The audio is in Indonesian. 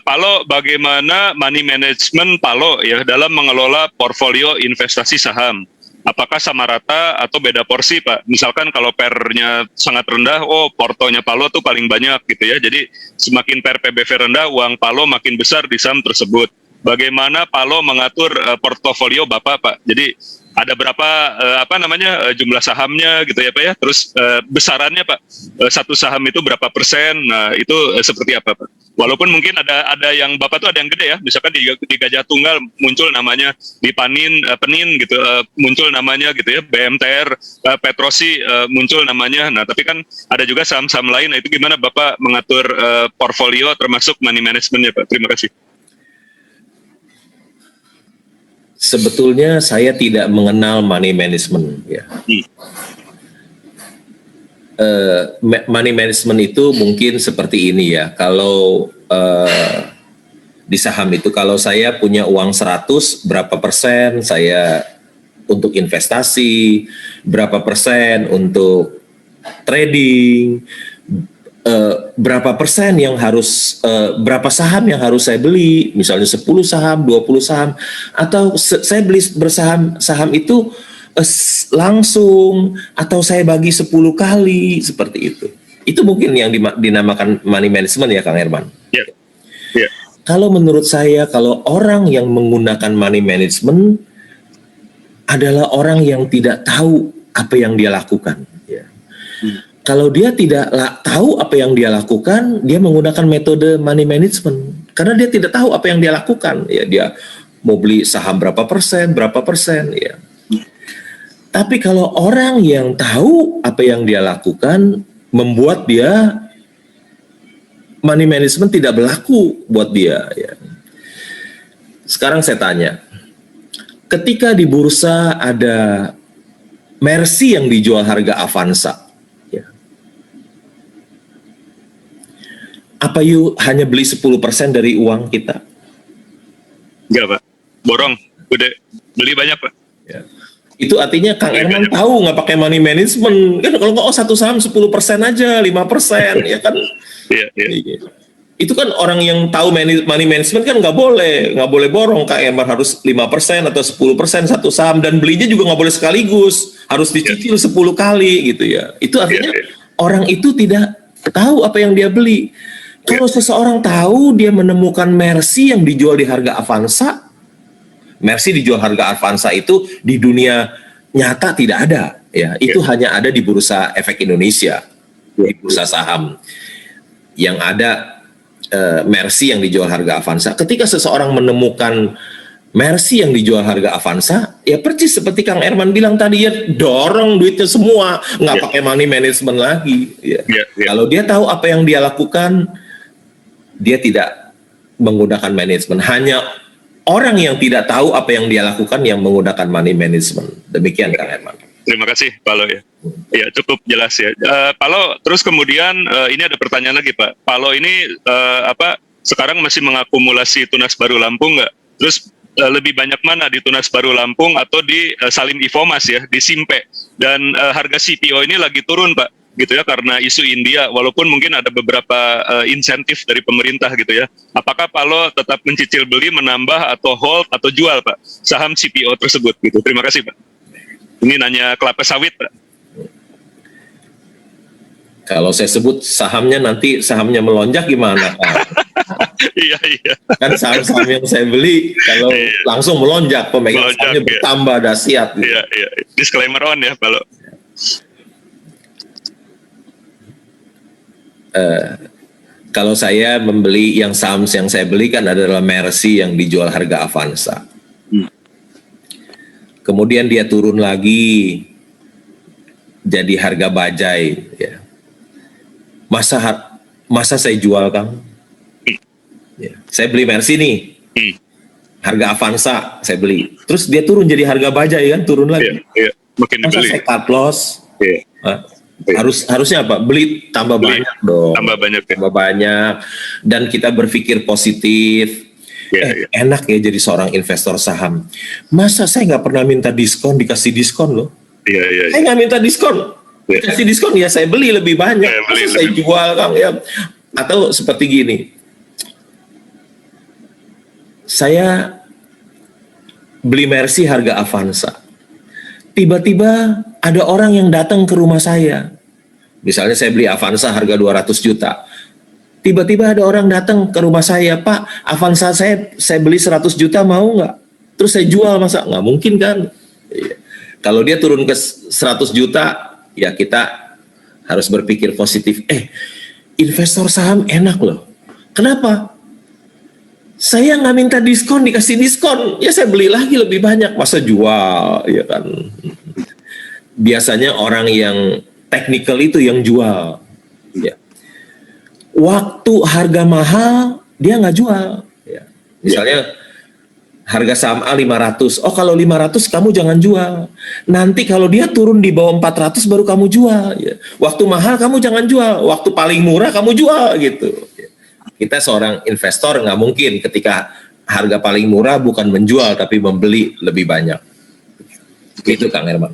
Palo, bagaimana money management Palo ya dalam mengelola portfolio investasi saham? Apakah sama rata atau beda porsi, Pak? Misalkan kalau pernya sangat rendah, portonya Palo tuh paling banyak gitu ya. Jadi semakin per PBV rendah, uang Palo makin besar di saham tersebut. Bagaimana Palo mengatur portofolio Bapak, Pak? Jadi ada berapa jumlah sahamnya gitu ya, Pak ya? Terus besarannya, Pak, satu saham itu berapa persen? Nah, itu seperti apa, Pak? Walaupun mungkin ada yang Bapak tuh ada yang gede ya, misalkan di Gajah Tunggal muncul namanya, di Penin gitu muncul namanya gitu ya, BMTR, Petrosi muncul namanya. Nah, tapi kan ada juga saham-saham lain. Nah, itu gimana Bapak mengatur portfolio termasuk money management-nya, Pak? Terima kasih. Sebetulnya saya tidak mengenal money management ya. Money management itu mungkin seperti ini ya. Kalau di saham itu, kalau saya punya uang 100, berapa persen saya untuk investasi, berapa persen untuk trading, berapa persen yang harus, berapa saham yang harus saya beli, misalnya 10 saham, 20 saham, atau saya beli saham itu langsung, atau saya bagi 10 kali, seperti itu. Itu mungkin yang dinamakan money management ya, Kang Herman. Yeah. Yeah. Kalau menurut saya, kalau orang yang menggunakan money management adalah orang yang tidak tahu apa yang dia lakukan. Ya. Kalau dia tidak tahu apa yang dia lakukan, dia menggunakan metode money management. Karena dia tidak tahu apa yang dia lakukan. Ya, dia mau beli saham berapa persen, ya. Tapi kalau orang yang tahu apa yang dia lakukan, membuat dia money management tidak berlaku buat dia. Ya. Sekarang saya tanya, ketika di bursa ada Mercy yang dijual harga Avanza, ya. Apa you hanya beli 10% dari uang kita? Enggak, Pak. Borong. Udah beli banyak, Pak. Ya. Itu artinya Kang Herman tahu nggak pakai money management. Kan kalau nggak satu saham 10% aja, 5%, ya kan? Iya. Itu kan orang yang tahu money management kan nggak boleh borong. Kang Herman harus 5% atau 10% satu saham, dan belinya juga nggak boleh sekaligus, harus dicicil 10 kali gitu ya. Itu artinya orang itu tidak tahu apa yang dia beli. Kalau seseorang tahu, dia menemukan Mercy yang dijual di harga Avanza. Mercy dijual harga Avanza itu di dunia nyata tidak ada, ya. Itu hanya ada di Bursa Efek Indonesia, di bursa saham. Yang ada Mercy yang dijual harga Avanza. Ketika seseorang menemukan Mercy yang dijual harga Avanza, ya persis seperti Kang Herman bilang tadi, ya dorong duitnya semua, nggak pakai money management lagi. Ya. Kalau dia tahu apa yang dia lakukan, dia tidak menggunakan manajemen. Hanya orang yang tidak tahu apa yang dia lakukan yang menggunakan money management. Demikian Kang Herman. Terima kasih Palo ya. Ya cukup jelas ya. Palo, terus kemudian ini ada pertanyaan lagi Pak. Palo ini sekarang masih mengakumulasi Tunas Baru Lampung nggak? Terus lebih banyak mana di Tunas Baru Lampung atau di Salim Infomas ya, di Simpe? Dan harga CPO ini lagi turun Pak, gitu ya, karena isu India, walaupun mungkin ada beberapa insentif dari pemerintah gitu ya. Apakah Palo tetap mencicil beli, menambah, atau hold, atau jual Pak saham CPO tersebut gitu? Terima kasih Pak. Ini nanya kelapa sawit Pak. Kalau saya sebut sahamnya, nanti sahamnya melonjak gimana Pak? Iya. Kan saham-saham yang saya beli kalau langsung melonjak, pemegang sahamnya bertambah dahsyat. Gitu. Iya. Disclaimer on ya Palo. Kalau saya membeli saham yang saya beli kan adalah Mercy yang dijual harga Avanza. Kemudian dia turun lagi jadi harga Bajai. Ya. Masa saya jual Kang? Ya. Saya beli Mercy nih, harga Avanza saya beli. Terus dia turun jadi harga Bajai kan, turun lagi. Iya. Makin dibeli. Masa saya cut loss? Harusnya apa? Beli tambah banyak dong. Tambah banyak. Dan kita berpikir positif. Enak ya jadi seorang investor saham. Masa saya nggak pernah minta diskon, dikasih diskon loh. Iya. Saya nggak minta diskon. Dikasih diskon ya saya beli lebih banyak. Saya jual Kang ya. Atau seperti gini. saya beli Mercy harga Avanza. Tiba-tiba ada orang yang datang ke rumah saya. Misalnya saya beli Avanza harga 200 juta. Tiba-tiba ada orang datang ke rumah saya, Pak, Avanza saya beli 100 juta mau nggak? Terus saya jual, masa? Nggak mungkin kan? Iya. Kalau dia turun ke 100 juta, ya kita harus berpikir positif. Investor saham enak loh. Kenapa? Saya nggak minta diskon, dikasih diskon. Ya saya beli lagi lebih banyak. Masa jual, ya kan? Biasanya orang yang teknikal itu yang jual. Ya. Waktu harga mahal, dia nggak jual. Ya. Misalnya harga saham A 500. Oh kalau 500 kamu jangan jual. Nanti kalau dia turun di bawah 400 baru kamu jual. Ya. Waktu mahal kamu jangan jual. Waktu paling murah kamu jual gitu. Kita seorang investor nggak mungkin ketika harga paling murah bukan menjual tapi membeli lebih banyak. Itu Kang Herman.